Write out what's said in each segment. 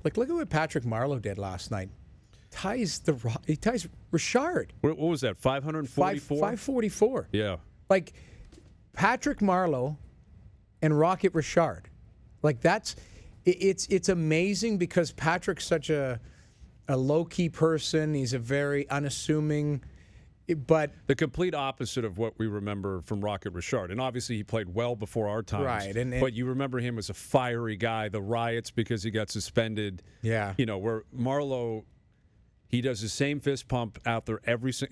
Like, look at what Patrick Marleau did last night. He ties Richard. What was that? 544. 544. Yeah. Like Patrick Marleau and Rocket Richard. Like it's amazing because Patrick's such a low-key person. He's a very unassuming, but the complete opposite of what we remember from Rocket Richard. And obviously he played well before our times. Right. But you remember him as a fiery guy, the riots because he got suspended. Yeah. Where Marleau, he does the same fist pump out there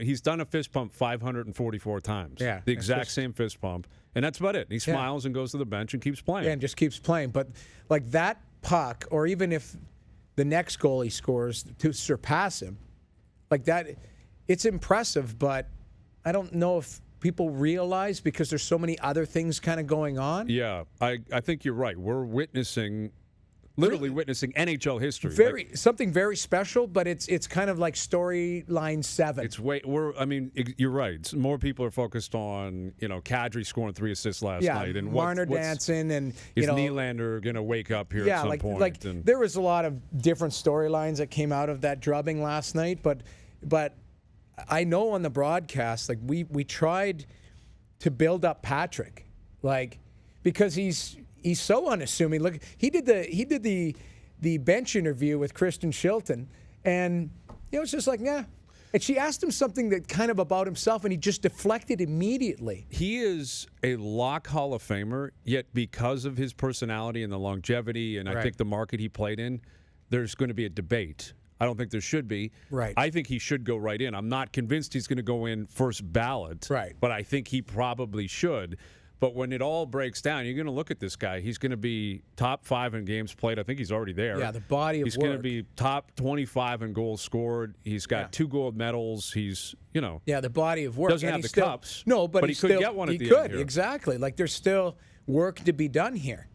he's done a fist pump 544 times. Yeah. The exact same fist pump. And that's about it. He smiles and goes to the bench and keeps playing. Yeah, and just keeps playing. But like that puck, or even if the next goal he scores to surpass him, like that, it's impressive, but I don't know if people realize because there's so many other things kind of going on. Yeah, I think you're right. We're literally witnessing NHL history. Something very special, but it's kind of like storyline 7. You're right. More people are focused on, Kadri scoring 3 assists last night. And Warner dancing and, is Nylander going to wake up here at some point? There was a lot of different storylines that came out of that drubbing last night, but I know on the broadcast, like we tried to build up Patrick, like because he's so unassuming. Look, he did the bench interview with Kristen Shilton, and it's just like, yeah. And she asked him something that kind of about himself, and he just deflected immediately. He is a lock Hall of Famer, yet because of his personality and the longevity, and I think the market he played in, there's going to be a debate. I don't think there should be. Right. I think he should go right in. I'm not convinced he's going to go in first ballot. Right. But I think he probably should. But when it all breaks down, you're going to look at this guy. He's going to be top 5 in games played. I think he's already there. Yeah, the body of work. He's going to be top 25 in goals scored. He's got 2 gold medals. He's, Yeah, the body of work. Doesn't have the cups. No, but he could get one at the end. He could, exactly. Like there's still work to be done here.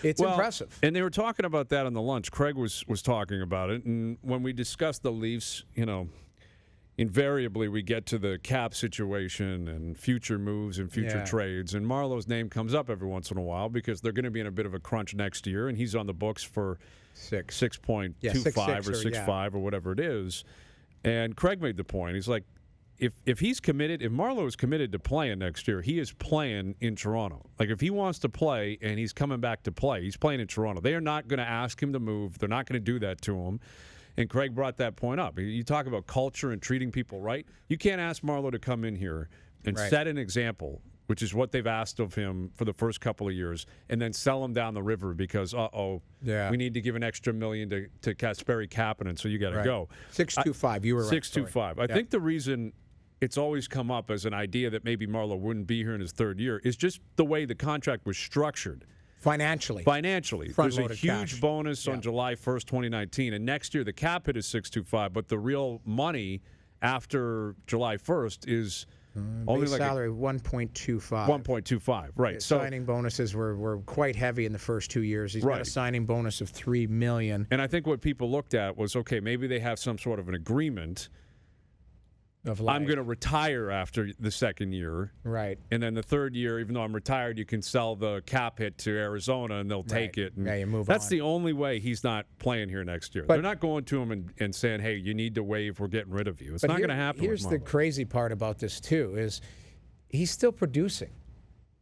It's impressive. And they were talking about that on the lunch. Craig was talking about it. And when we discussed the Leafs, invariably we get to the cap situation and future moves and future trades. And Marleau's name comes up every once in a while because they're going to be in a bit of a crunch next year. And he's on the books for 6.25 or 6.5 or whatever it is. And Craig made the point. He's like, if he's committed, if Marleau is committed to playing next year, he is playing in Toronto. Like if he wants to play and he's coming back to play, he's playing in Toronto. They are not going to ask him to move. They're not going to do that to him. And Craig brought that point up. You talk about culture and treating people right. You can't ask Marleau to come in here and set an example, which is what they've asked of him for the first couple of years, and then sell him down the river because, we need to give an extra $1 million to Kasperi Kapanen, so you got to go. 6.25, you were right. 6.25. I think the reason it's always come up as an idea that maybe Marleau wouldn't be here in his third year is just the way the contract was structured. Financially. There's a huge bonus on July 1st, 2019, and next year the cap hit is 6.25, but the real money after July 1st is only like salary 1.25. 1.25, right? Yeah, signing bonuses were quite heavy in the first 2 years. He's got a signing bonus of $3 million. And I think what people looked at was, okay, maybe they have some sort of an agreement. I'm going to retire after the second year. Right. And then the third year, even though I'm retired, you can sell the cap hit to Arizona and they'll take it. And you move that's on. the only way he's not playing here next year. They're not going to him and saying, hey, you need to waive, we're getting rid of you. It's not going to happen. Here's the crazy part about this, too, is he's still producing.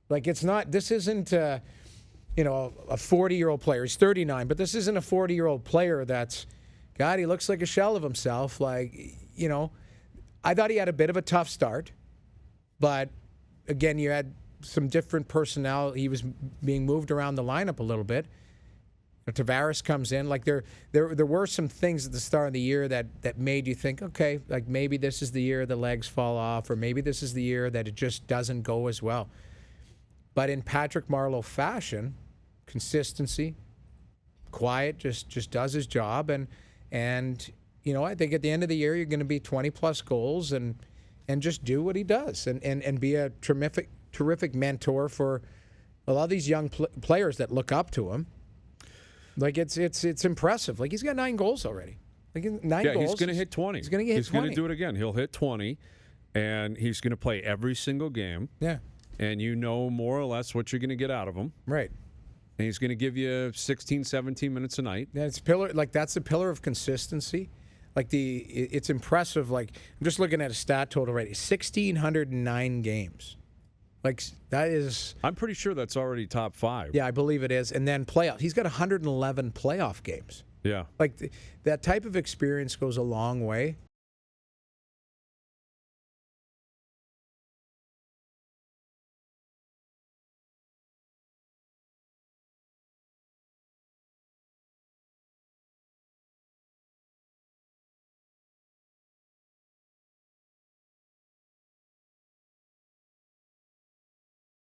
Like, this isn't a 40-year-old player. He's 39, but this isn't a 40-year-old player that's, God, he looks like a shell of himself. Like, I thought he had a bit of a tough start, but again, you had some different personnel. He was being moved around the lineup a little bit. Tavares comes in. Like there were some things at the start of the year that made you think, okay, like maybe this is the year the legs fall off, or maybe this is the year that it just doesn't go as well. But in Patrick Marleau fashion, consistency, quiet, just does his job, and I think at the end of the year, you're going to be 20-plus goals and just do what he does and be a terrific mentor for a lot of these young players that look up to him. Like, it's impressive. Like, he's got 9 goals already. Like, 9 goals. He's going to hit 20. He's going to hit 20. He's going to do it again. He'll hit 20, and he's going to play every single game. Yeah. And you know more or less what you're going to get out of him. Right. And he's going to give you 16, 17 minutes a night. That's that's the pillar of consistency. It's impressive. I'm just looking at a stat total right. 1,609 games. That is. I'm pretty sure that's already top 5. Yeah, I believe it is. And then playoff. He's got 111 playoff games. Yeah. That type of experience goes a long way.